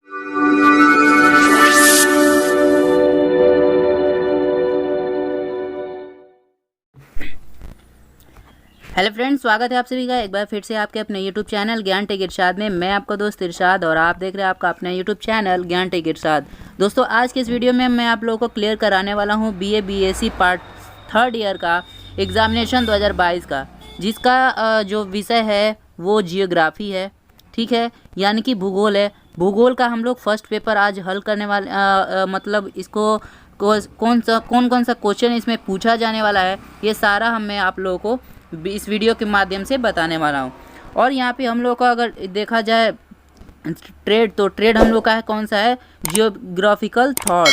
Hello friends, स्वागत है आप सभी का एक बार फिर से आपके अपने यूट्यूब चैनल ज्ञान टेक इरशाद में। मैं आपका दोस्त इरशाद और आप देख रहे हैं आपका अपना यूट्यूब चैनल ज्ञान टेक इरशाद। दोस्तों, आज के इस वीडियो में मैं आप लोगों को क्लियर कराने वाला हूं BA BSc part 3rd year का एग्जामिनेशन 2022 का, जिसका जो विषय है वो जियोग्राफी है। ठीक है, यानी कि भूगोल है। भूगोल का हम लोग फर्स्ट पेपर आज हल करने वाले मतलब इसको कौन सा क्वेश्चन इसमें पूछा जाने वाला है, ये सारा मैं आप लोगों को इस वीडियो के माध्यम से बताने वाला हूँ। और यहाँ पे हम लोग का अगर देखा जाए ट्रेड, तो ट्रेड हम लोग का है कौन सा है, जियोग्राफिकल थॉट।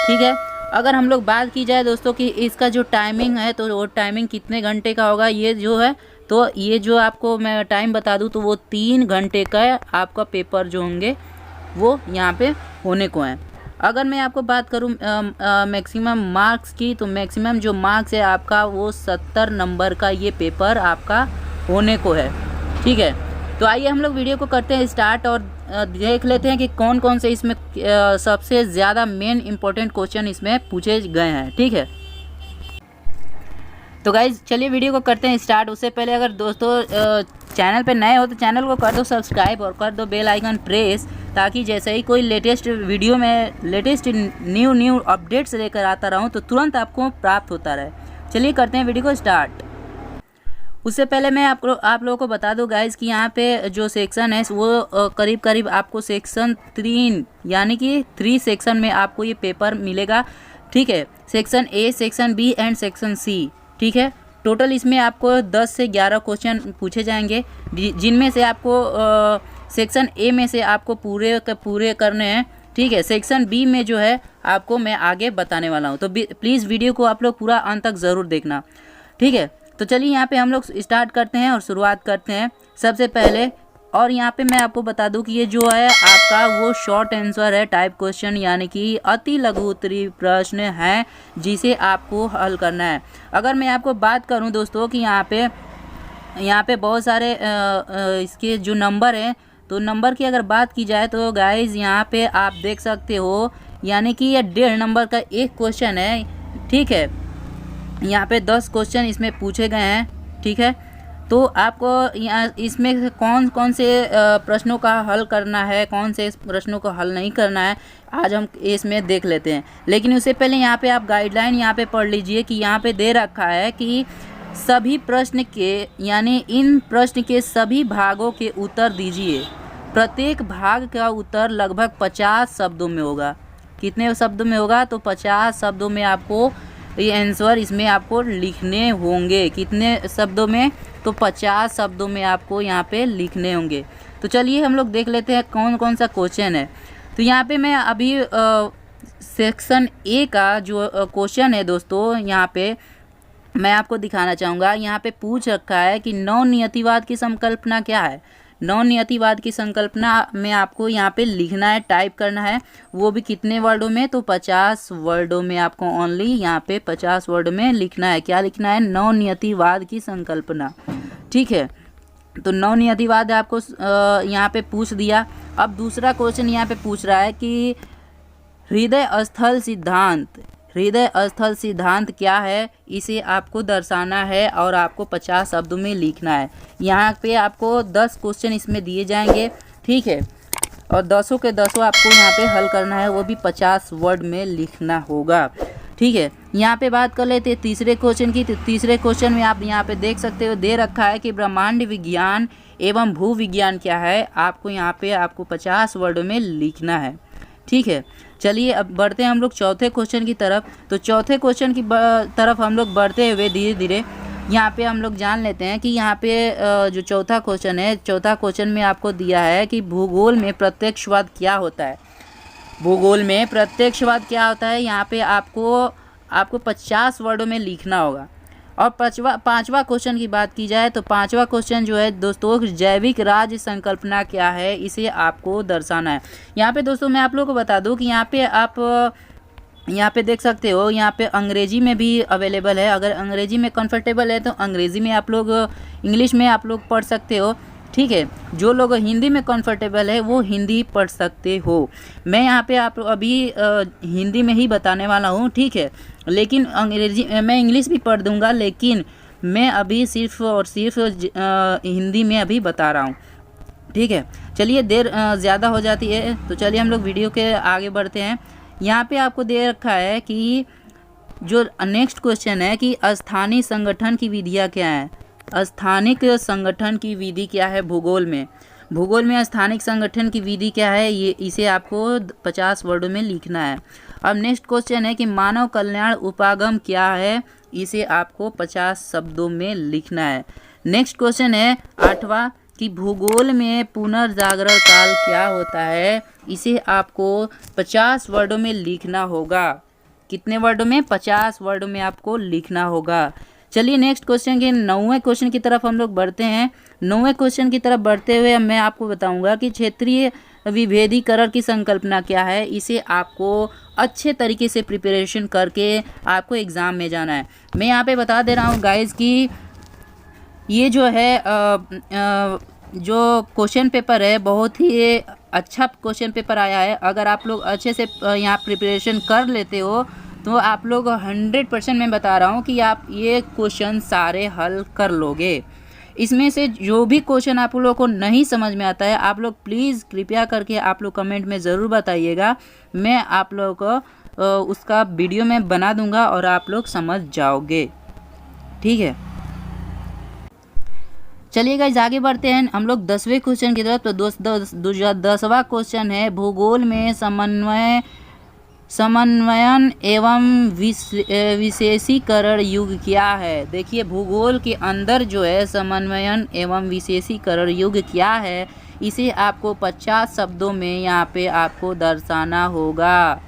ठीक है, अगर हम लोग बात की जाए दोस्तों कि इसका जो टाइमिंग है, तो वो टाइमिंग कितने घंटे का होगा, ये जो है तो ये जो आपको मैं टाइम बता दूँ तो वो 3 घंटे का आपका पेपर जो होंगे वो यहाँ पे होने को हैं। अगर मैं आपको बात करूँ मैक्सिमम मार्क्स की, तो मैक्सिमम जो मार्क्स है आपका वो 70 नंबर का ये पेपर आपका होने को है। ठीक है, तो आइए हम लोग वीडियो को करते हैं स्टार्ट और देख लेते हैं कि कौन कौन से इसमें सबसे ज़्यादा मेन इंपॉर्टेंट क्वेश्चन इसमें पूछे गए हैं। ठीक है, तो गाइज चलिए वीडियो को करते हैं स्टार्ट। उससे पहले अगर दोस्तों चैनल पे नए हो तो चैनल को कर दो सब्सक्राइब और कर दो बेल आइकन प्रेस, ताकि जैसे ही कोई लेटेस्ट वीडियो में लेटेस्ट न्यू अपडेट्स लेकर आता रहूं तो तुरंत आपको प्राप्त होता रहे। चलिए करते हैं वीडियो को स्टार्ट। उससे पहले मैं आप लोगों को बता दूं गाइज कि यहाँ पे जो सेक्शन है वो करीब आपको सेक्शन 3 यानी कि 3 सेक्शन में आपको ये पेपर मिलेगा। ठीक है, section A, section B and section C. ठीक है, टोटल इसमें आपको 10 से 11 क्वेश्चन पूछे जाएंगे, जिनमें से आपको सेक्शन ए में से आपको पूरे करने हैं। ठीक है, सेक्शन बी में जो है आपको मैं आगे बताने वाला हूँ, तो प्लीज़ वीडियो को आप लोग पूरा अंत तक ज़रूर देखना। ठीक है, तो चलिए यहाँ पे हम लोग स्टार्ट करते हैं और शुरुआत करते हैं सबसे पहले। और यहाँ पे मैं आपको बता दूं कि ये जो है आपका वो शॉर्ट आंसर है, टाइप क्वेश्चन, यानी कि अति लघु उत्तरीय प्रश्न है जिसे आपको हल करना है। अगर मैं आपको बात करूं दोस्तों कि यहाँ पे बहुत सारे इसके जो नंबर हैं, तो नंबर की अगर बात की जाए तो गाइज यहाँ पे आप देख सकते हो, यानी कि ये 1.5 नंबर का एक क्वेश्चन है। ठीक है, यहाँ पे 10 क्वेश्चन इसमें पूछे गए हैं। ठीक है, तो आपको यहाँ इसमें कौन कौन से प्रश्नों का हल करना है, कौन से प्रश्नों को हल नहीं करना है, आज हम इसमें देख लेते हैं। लेकिन उससे पहले यहाँ पे आप गाइडलाइन यहाँ पे पढ़ लीजिए कि यहाँ पे दे रखा है कि सभी प्रश्न के, यानी इन प्रश्न के सभी भागों के उत्तर दीजिए। प्रत्येक भाग का उत्तर लगभग 50 शब्दों में होगा। कितने शब्दों में होगा, तो 50 शब्दों में आपको ये आंसर इसमें आपको लिखने होंगे। कितने शब्दों में, तो 50 शब्दों में आपको यहाँ पे लिखने होंगे। तो चलिए हम लोग देख लेते हैं कौन कौन सा क्वेश्चन है। तो यहाँ पे मैं अभी सेक्शन ए का जो क्वेश्चन है दोस्तों, यहाँ पे मैं आपको दिखाना चाहूँगा। यहाँ पे पूछ रखा है कि नवनियतिवाद की संकल्पना क्या है। नवनियतिवाद की संकल्पना में आपको यहाँ पे लिखना है, टाइप करना है, वो भी कितने वर्डों में, तो 50 वर्डों में आपको ओनली यहाँ पे 50 वर्ड में लिखना है। क्या लिखना है, नवनियतिवाद की संकल्पना। ठीक है, तो नवनियतिवाद आपको यहाँ पे पूछ दिया। अब दूसरा क्वेश्चन यहाँ पे पूछ रहा है कि हृदय स्थल सिद्धांत, हृदय स्थल सिद्धांत क्या है, इसे आपको दर्शाना है और आपको 50 शब्दों में लिखना है। यहाँ पे आपको 10 क्वेश्चन इसमें दिए जाएंगे। ठीक है, और 10 के 10 आपको यहाँ पे हल करना है, वो भी 50 वर्ड में लिखना होगा। ठीक है, यहाँ पे बात कर लेते हैं तीसरे क्वेश्चन की। तो तीसरे क्वेश्चन में आप यहाँ पे देख सकते हो, दे रखा है कि ब्रह्मांड विज्ञान एवं भू विज्ञान क्या है। आपको यहाँ पे आपको 50 वर्ड में लिखना है। ठीक है, चलिए अब बढ़ते हैं हम लोग चौथे क्वेश्चन की तरफ। तो चौथे क्वेश्चन की तरफ हम लोग बढ़ते हुए धीरे धीरे यहाँ पे हम लोग जान लेते हैं कि यहाँ पे जो चौथा क्वेश्चन है, चौथा क्वेश्चन में आपको दिया है कि भूगोल में प्रत्यक्षवाद क्या होता है। भूगोल में प्रत्यक्षवाद क्या होता है, यहाँ पे आपको 50 वर्डों में लिखना होगा। और पांचवा क्वेश्चन की बात की जाए तो पांचवा क्वेश्चन जो है दोस्तों, जैविक राज्य संकल्पना क्या है, इसे आपको दर्शाना है। यहाँ पे दोस्तों मैं आप लोगों को बता दूं कि यहाँ पे आप यहाँ पे देख सकते हो, यहाँ पे अंग्रेजी में भी अवेलेबल है। अगर अंग्रेजी में कंफर्टेबल है तो अंग्रेजी में आप लोग, इंग्लिश में आप लोग पढ़ सकते हो। ठीक है। जो लोग हिंदी में कंफर्टेबल है वो हिंदी पढ़ सकते हो। मैं यहाँ पे आप अभी हिंदी में ही बताने वाला हूँ, ठीक है। लेकिन अंग्रेजी मैं इंग्लिश भी पढ़ दूँगा, लेकिन मैं अभी सिर्फ और सिर्फ हिंदी में अभी बता रहा हूँ, ठीक है। चलिए, देर ज़्यादा हो जाती है, तो चलिए हम लोग वीडियो के आगे बढ़ते हैं। यहाँ पे आपको दे रखा है कि जो नेक्स्ट क्वेश्चन है कि स्थानीय संगठन की विधियाँ क्या हैं। स्थानिक संगठन की विधि क्या है भूगोल में। भूगोल में स्थानिक संगठन की विधि क्या है, ये इसे आपको 50 वर्डों में लिखना है। अब नेक्स्ट क्वेश्चन है कि मानव कल्याण उपागम क्या है, इसे आपको 50 शब्दों में लिखना है। नेक्स्ट क्वेश्चन है 8वां कि भूगोल में पुनर्जागरण काल क्या होता है, इसे आपको 50 वर्डों में लिखना होगा। कितने वर्डों में? 50 वर्डों में आपको लिखना होगा। चलिए नेक्स्ट क्वेश्चन के 9वें क्वेश्चन की तरफ हम लोग बढ़ते हैं। 9वें क्वेश्चन की तरफ बढ़ते हुए मैं आपको बताऊंगा कि क्षेत्रीय विभेदीकरण की संकल्पना क्या है। इसे आपको अच्छे तरीके से प्रिपरेशन करके आपको एग्ज़ाम में जाना है। मैं यहाँ पे बता दे रहा हूँ गाइज कि ये जो है जो क्वेश्चन पेपर है बहुत ही अच्छा क्वेश्चन पेपर आया है। अगर आप लोग अच्छे से यहाँ प्रिपरेशन कर लेते हो तो आप लोग 100% मैं बता रहा हूँ कि आप ये क्वेश्चन सारे हल कर लोगे। इसमें से जो भी क्वेश्चन आप लोगों को नहीं समझ में आता है, आप लोग प्लीज़ कृपया करके आप लोग कमेंट में ज़रूर बताइएगा। मैं आप लोगों को उसका वीडियो में बना दूंगा और आप लोग समझ जाओगे, ठीक है। चलिए गाइस आगे बढ़ते हैं हम लोग 10वें क्वेश्चन की तरफ। तो 10वां क्वेश्चन है भूगोल में समन्वयन एवं विशेषीकरण युग क्या है। देखिए भूगोल के अंदर जो है समन्वयन एवं विशेषीकरण युग क्या है, इसे आपको 50 शब्दों में यहाँ पे आपको दर्शाना होगा।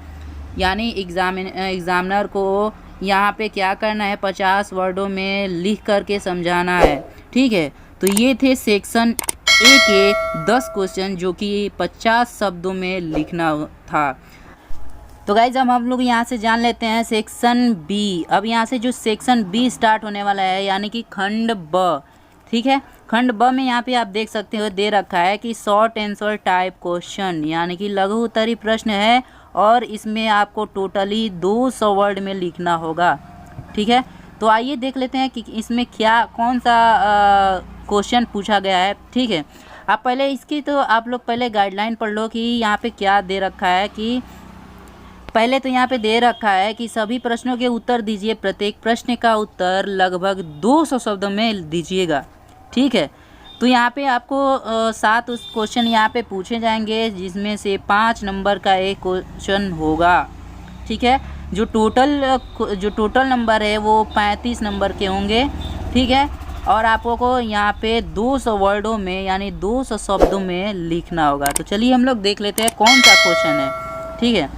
यानी एग्जामिनर को यहाँ पे क्या करना है, 50 वर्डों में लिख करके समझाना है, ठीक है। तो ये थे सेक्शन ए के 10 क्वेश्चन जो कि 50 शब्दों में लिखना था। तो गाइज अब हम लोग यहाँ से जान लेते हैं सेक्शन बी। अब यहाँ से जो सेक्शन बी स्टार्ट होने वाला है यानी कि खंड ब, ठीक है। खंड ब में यहाँ पे आप देख सकते हो दे रखा है कि शॉर्ट आंसर टाइप क्वेश्चन यानी कि लघु उत्तरीय प्रश्न है और इसमें आपको टोटली 200 वर्ड में लिखना होगा, ठीक है। तो आइए देख लेते हैं कि इसमें क्या कौन सा क्वेश्चन पूछा गया है, ठीक है। आप पहले इसकी तो आप लोग पहले गाइडलाइन पढ़ लो कि यहाँ पे क्या दे रखा है। कि पहले तो यहाँ पे दे रखा है कि सभी प्रश्नों के उत्तर दीजिए, प्रत्येक प्रश्न का उत्तर लगभग 200 शब्दों में दीजिएगा, ठीक है। तो यहाँ पे आपको 7 क्वेश्चन यहाँ पे पूछे जाएंगे जिसमें से 5 नंबर का एक क्वेश्चन होगा, ठीक है। जो टोटल नंबर है वो 35 नंबर के होंगे, ठीक है। और आपको यहाँ पे 200 वर्डों में यानी 200 शब्दों में लिखना होगा। तो चलिए हम लोग देख लेते हैं कौन सा क्वेश्चन है, ठीक है।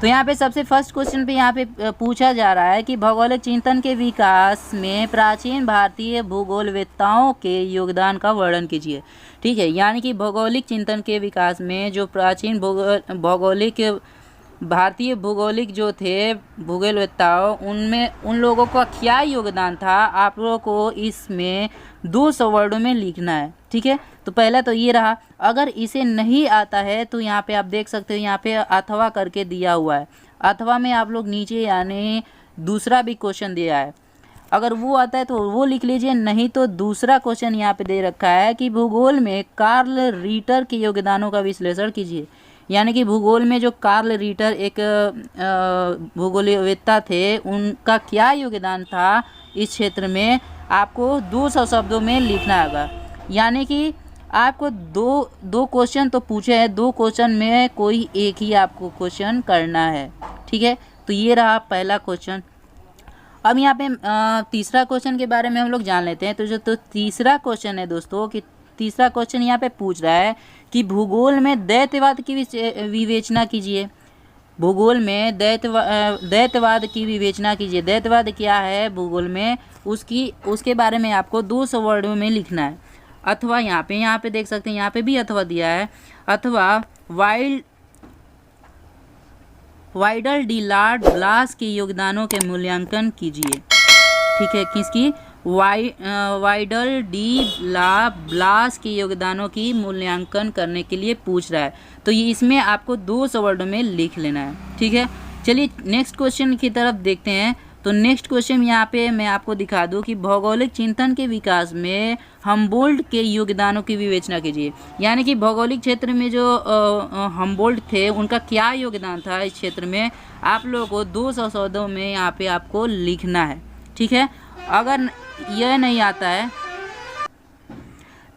तो यहाँ पे सबसे फर्स्ट क्वेश्चन पे यहाँ पे पूछा जा रहा है कि भौगोलिक चिंतन के विकास में प्राचीन भारतीय भूगोलवेत्ताओं के योगदान का वर्णन कीजिए, ठीक है। यानी कि भौगोलिक चिंतन के विकास में जो प्राचीन भारतीय भूगोलिक जो थे भूगोलवेत्ताओं, उनमें उन लोगों का क्या योगदान था, आप लोगों को इसमें 200 वर्डों में लिखना है, ठीक है। तो पहला तो ये रहा। अगर इसे नहीं आता है तो यहाँ पे आप देख सकते हो यहाँ पे अथवा करके दिया हुआ है। अथवा में आप लोग नीचे यानी दूसरा भी क्वेश्चन दिया है, अगर वो आता है तो वो लिख लीजिए, नहीं तो दूसरा क्वेश्चन यहाँ पे दे रखा है कि भूगोल में कार्ल रीटर के योगदानों का विश्लेषण कीजिए। यानी कि भूगोल में जो कार्ल रीटर एक भूगोलवेत्ता थे, उनका क्या योगदान था इस क्षेत्र में, आपको 200 शब्दों में लिखना होगा। यानी कि आपको दो क्वेश्चन तो पूछे हैं, 2 क्वेश्चन में कोई एक ही आपको क्वेश्चन करना है, ठीक है। तो ये रहा पहला क्वेश्चन। अब यहाँ पे तीसरा क्वेश्चन के बारे में हम लोग जान लेते हैं। तो तीसरा क्वेश्चन है दोस्तों कि तीसरा क्वेश्चन यहाँ पे पूछ रहा है कि भूगोल में दैत्यवाद की विवेचना कीजिए। भूगोल में दैत्यवाद की विवेचना कीजिए। दैत्यवाद क्या है भूगोल में, उसके बारे में आपको 200 वर्डों में लिखना है। अथवा यहाँ पे देख सकते हैं, यहाँ पे भी अथवा दिया है। अथवा वाइडल डी लॉर्ड ब्लास के योगदानों के मूल्यांकन कीजिए, ठीक है। किसकी? वाइडल डी ब्लास के योगदानों की मूल्यांकन करने के लिए पूछ रहा है। तो ये इसमें आपको 200 वर्डों में लिख लेना है, ठीक है। चलिए नेक्स्ट क्वेश्चन की तरफ देखते हैं। तो नेक्स्ट क्वेश्चन यहाँ पे मैं आपको दिखा दूँ कि भौगोलिक चिंतन के विकास में हम्बोल्ट के योगदानों की विवेचना कीजिए। यानी कि भौगोलिक क्षेत्र में जो हम्बोल्ट थे उनका क्या योगदान था इस क्षेत्र में, आप लोगों को 200 शब्दों में यहाँ पे आपको लिखना है, ठीक है। अगर यह नहीं आता है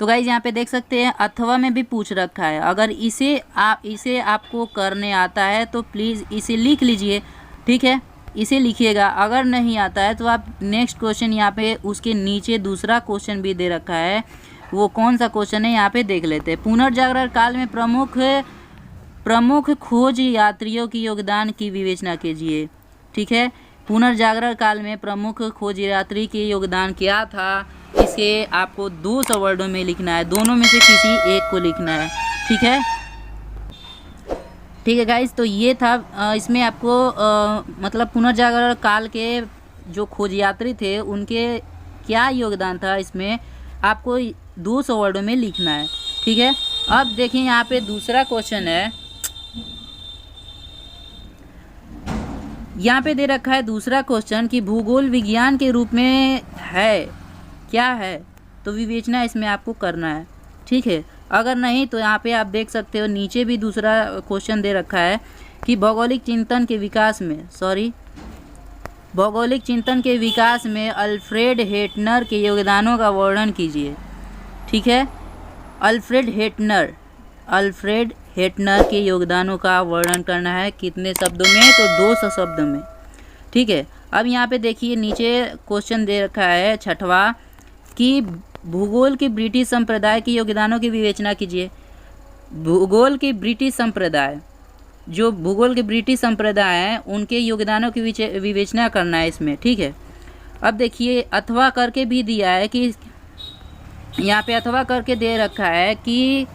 तो गाइज यहाँ पे देख सकते हैं अथवा में भी पूछ रखा है। अगर इसे आपको करने आता है तो प्लीज़ इसे लिख लीजिए, ठीक है, इसे लिखिएगा। अगर नहीं आता है तो आप नेक्स्ट क्वेश्चन यहाँ पे उसके नीचे दूसरा क्वेश्चन भी दे रखा है, वो कौन सा क्वेश्चन है यहाँ पे देख लेते हैं। पुनर्जागरण काल में प्रमुख खोज यात्रियों की योगदान की विवेचना कीजिए, ठीक है। पुनर्जागरण काल में प्रमुख खोज यात्री के योगदान क्या था, इसे आपको 200 वर्डों में लिखना है। दोनों में से किसी एक को लिखना है, ठीक है, ठीक है गाइज। तो ये था इसमें आपको मतलब पुनर्जागरण काल के जो खोज यात्री थे उनके क्या योगदान था, इसमें आपको 200 वर्डों में लिखना है, ठीक है। अब देखिए यहाँ पे दूसरा क्वेश्चन है, यहाँ पे दे रखा है दूसरा क्वेश्चन कि भूगोल विज्ञान के रूप में है क्या है, तो विवेचना इसमें आपको करना है, ठीक है। अगर नहीं तो यहाँ पे आप देख सकते हो नीचे भी दूसरा क्वेश्चन दे रखा है कि भौगोलिक चिंतन के विकास में अल्फ्रेड हेटनर के योगदानों का वर्णन कीजिए, ठीक है। अल्फ्रेड हेटनर के योगदानों का वर्णन करना है, कितने शब्दों में, तो 200 शब्दों में, ठीक है। अब यहाँ पे देखिए नीचे क्वेश्चन दे रखा है छठवां कि भूगोल के ब्रिटिश संप्रदाय के योगदानों की विवेचना कीजिए। भूगोल के ब्रिटिश संप्रदाय हैं उनके योगदानों की विवेचना करना है इसमें, ठीक है। अब देखिए अथवा करके भी दिया है कि यहाँ पे अथवा करके दे रखा है कि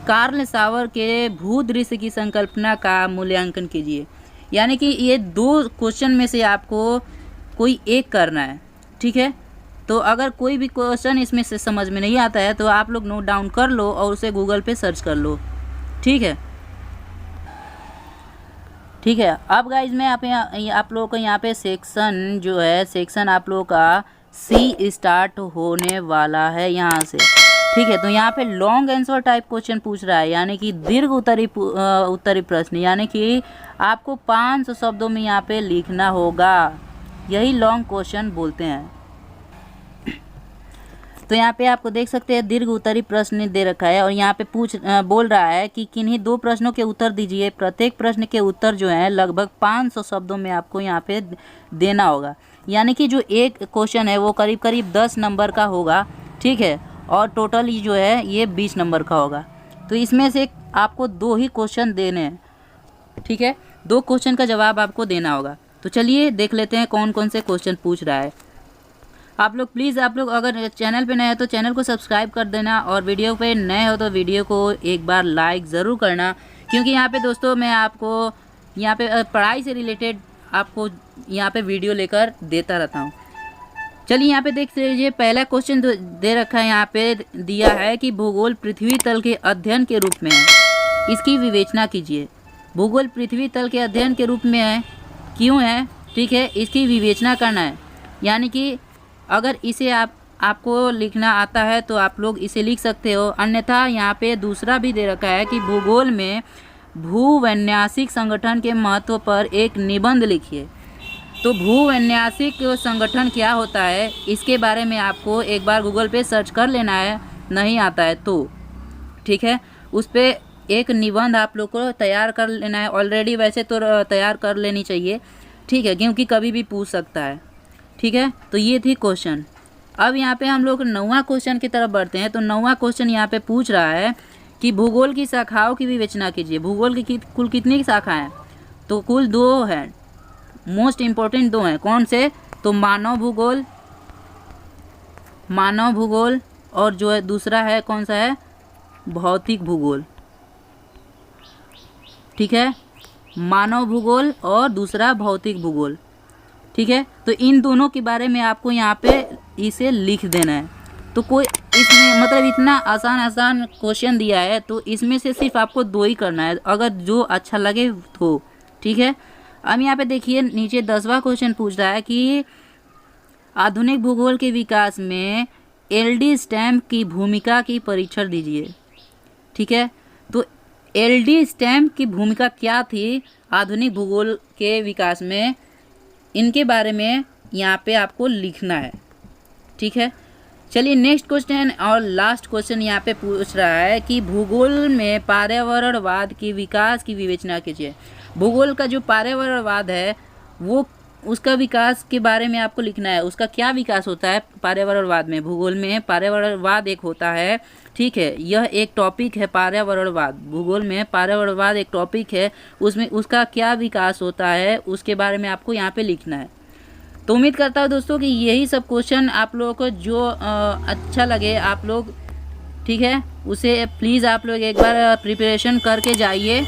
कार्ल सावर के भूदृश्य की संकल्पना का मूल्यांकन कीजिए। यानी कि ये 2 क्वेश्चन में से आपको कोई एक करना है, ठीक है। तो अगर कोई भी क्वेश्चन इसमें से समझ में नहीं आता है तो आप लोग नोट डाउन कर लो और उसे गूगल पे सर्च कर लो, ठीक है, ठीक है। अब गाइज मैं आप लोगों को यहाँ पे सेक्शन जो है सेक्शन आप लोगों का सी स्टार्ट होने वाला है यहाँ से, ठीक है। तो यहाँ पे लॉन्ग आंसर टाइप क्वेश्चन पूछ रहा है, यानी कि दीर्घ उत्तरी प्रश्न, यानी कि आपको 500 शब्दों में यहाँ पे लिखना होगा, यही लॉन्ग क्वेश्चन बोलते हैं। तो यहाँ पे आपको देख सकते हैं दीर्घ उत्तरी प्रश्न दे रखा है और यहाँ पे बोल रहा है कि किन्हीं 2 प्रश्नों के उत्तर दीजिए। प्रत्येक प्रश्न के उत्तर जो है लगभग 500 शब्दों में आपको यहाँ पे देना होगा। यानी कि जो एक क्वेश्चन है वो करीब 10 नंबर का होगा, ठीक है, और टोटल जो है ये 20 नंबर का होगा। तो इसमें से आपको 2 ही क्वेश्चन देने हैं, ठीक है, 2 क्वेश्चन का जवाब आपको देना होगा। तो चलिए देख लेते हैं कौन कौन से क्वेश्चन पूछ रहा है। आप लोग प्लीज़ अगर चैनल पे नए हो तो चैनल को सब्सक्राइब कर देना और वीडियो पे नए हो तो वीडियो को एक बार लाइक ज़रूर करना, क्योंकि यहाँ पे दोस्तों मैं आपको यहाँ पे पढ़ाई से रिलेटेड आपको यहाँ पे वीडियो लेकर देता रहता हूँ। चलिए यहाँ पे देख लीजिए पहला क्वेश्चन दे रखा है, यहाँ पे दिया है कि भूगोल पृथ्वी तल के अध्ययन के रूप में है, इसकी विवेचना कीजिए। भूगोल पृथ्वी तल के अध्ययन के रूप में है, क्यों है, ठीक है, इसकी विवेचना करना है। यानी कि अगर इसे आपको लिखना आता है तो आप लोग इसे लिख सकते हो, अन्यथा यहाँ पे दूसरा भी दे रखा है कि भूगोल में भूवैन्यासिक संगठन के महत्व पर एक निबंध लिखिए। तो भूवैन्यासिक संगठन क्या होता है इसके बारे में आपको एक बार गूगल पे सर्च कर लेना है, नहीं आता है तो, ठीक है, उस पर एक निबंध आप लोग को तैयार कर लेना है। ऑलरेडी वैसे तो तैयार कर लेनी चाहिए, ठीक है, क्योंकि कभी भी पूछ सकता है, ठीक है। तो ये थी क्वेश्चन। अब यहाँ पे हम लोग 9वां क्वेश्चन की तरफ बढ़ते हैं। तो 9वां क्वेश्चन यहाँ पे पूछ रहा है कि भूगोल की शाखाओं की विवेचना कीजिए। भूगोल की कुल कितनी शाखाएं हैं, तो कुल 2 हैं, मोस्ट इम्पोर्टेंट 2 हैं। कौन से, तो मानव भूगोल और जो है दूसरा है कौन सा है, भौतिक भूगोल, ठीक है, मानव भूगोल और दूसरा भौतिक भूगोल, ठीक है। तो इन दोनों के बारे में आपको यहाँ पे इसे लिख देना है। तो कोई इसमें मतलब इतना आसान क्वेश्चन दिया है, तो इसमें से सिर्फ आपको 2 ही करना है, अगर जो अच्छा लगे तो, ठीक है। अब यहाँ पे देखिए नीचे 10वां क्वेश्चन पूछ रहा है कि आधुनिक भूगोल के विकास में एलडी स्टैम्प की भूमिका की परीक्षण दीजिए, ठीक है। तो एलडी स्टैम्प की भूमिका क्या थी आधुनिक भूगोल के विकास में, इनके बारे में यहाँ पे आपको लिखना है, ठीक है। चलिए नेक्स्ट क्वेश्चन और लास्ट क्वेश्चन यहाँ पे पूछ रहा है कि भूगोल में पर्यावरणवाद की विकास की विवेचना कीजिए। भूगोल का जो पर्यावरणवाद है वो उसका विकास के बारे में आपको लिखना है। उसका क्या विकास होता है पर्यावरणवाद में, भूगोल में पर्यावरणवाद एक होता है, ठीक है। यह एक टॉपिक है पर्यावरणवाद, भूगोल में पर्यावरणवाद एक टॉपिक है, उसमें उसका क्या विकास होता है उसके बारे में आपको यहाँ पे लिखना है। तो उम्मीद करता हूँ दोस्तों कि यही सब क्वेश्चन आप लोगों को जो अच्छा लगे आप लोग, ठीक है, उसे प्लीज़ आप लोग एक बार प्रिपरेशन करके जाइए,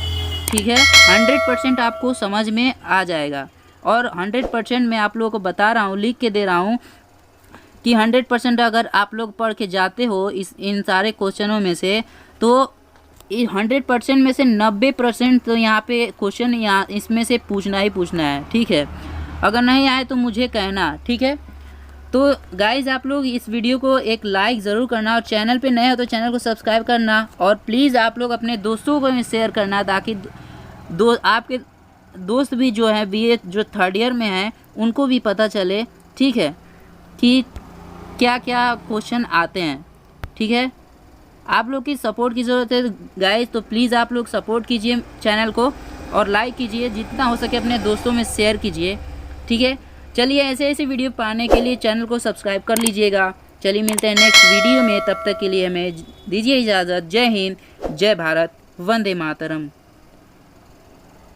ठीक है। 100% आपको समझ में आ जाएगा और 100% मैं आप लोगों को बता रहा हूँ, लिख के दे रहा हूँ कि 100% अगर आप लोग पढ़ के जाते हो इन सारे क्वेश्चनों में से, तो 100% में से 90% तो यहाँ पे क्वेश्चन यहाँ इसमें से पूछना ही पूछना है, ठीक है। अगर नहीं आए तो मुझे कहना, ठीक है। तो गाइज़ आप लोग इस वीडियो को एक लाइक ज़रूर करना और चैनल पे नए हो तो चैनल को सब्सक्राइब करना और प्लीज़ आप लोग अपने दोस्तों को भी शेयर करना, ताकि आपके दोस्त भी जो है बीए जो 3rd ईयर में हैं उनको भी पता चले, ठीक है, कि क्या क्या क्वेश्चन आते हैं, ठीक है। आप लोग की सपोर्ट की ज़रूरत है गाइस, तो प्लीज़ आप लोग सपोर्ट कीजिए चैनल को और लाइक कीजिए, जितना हो सके अपने दोस्तों में शेयर कीजिए, ठीक है। चलिए ऐसे वीडियो पाने के लिए चैनल को सब्सक्राइब कर लीजिएगा। चलिए मिलते हैं नेक्स्ट वीडियो में, तब तक के लिए हमें दीजिए इजाज़त। जय हिंद, जय भारत, वंदे मातरम।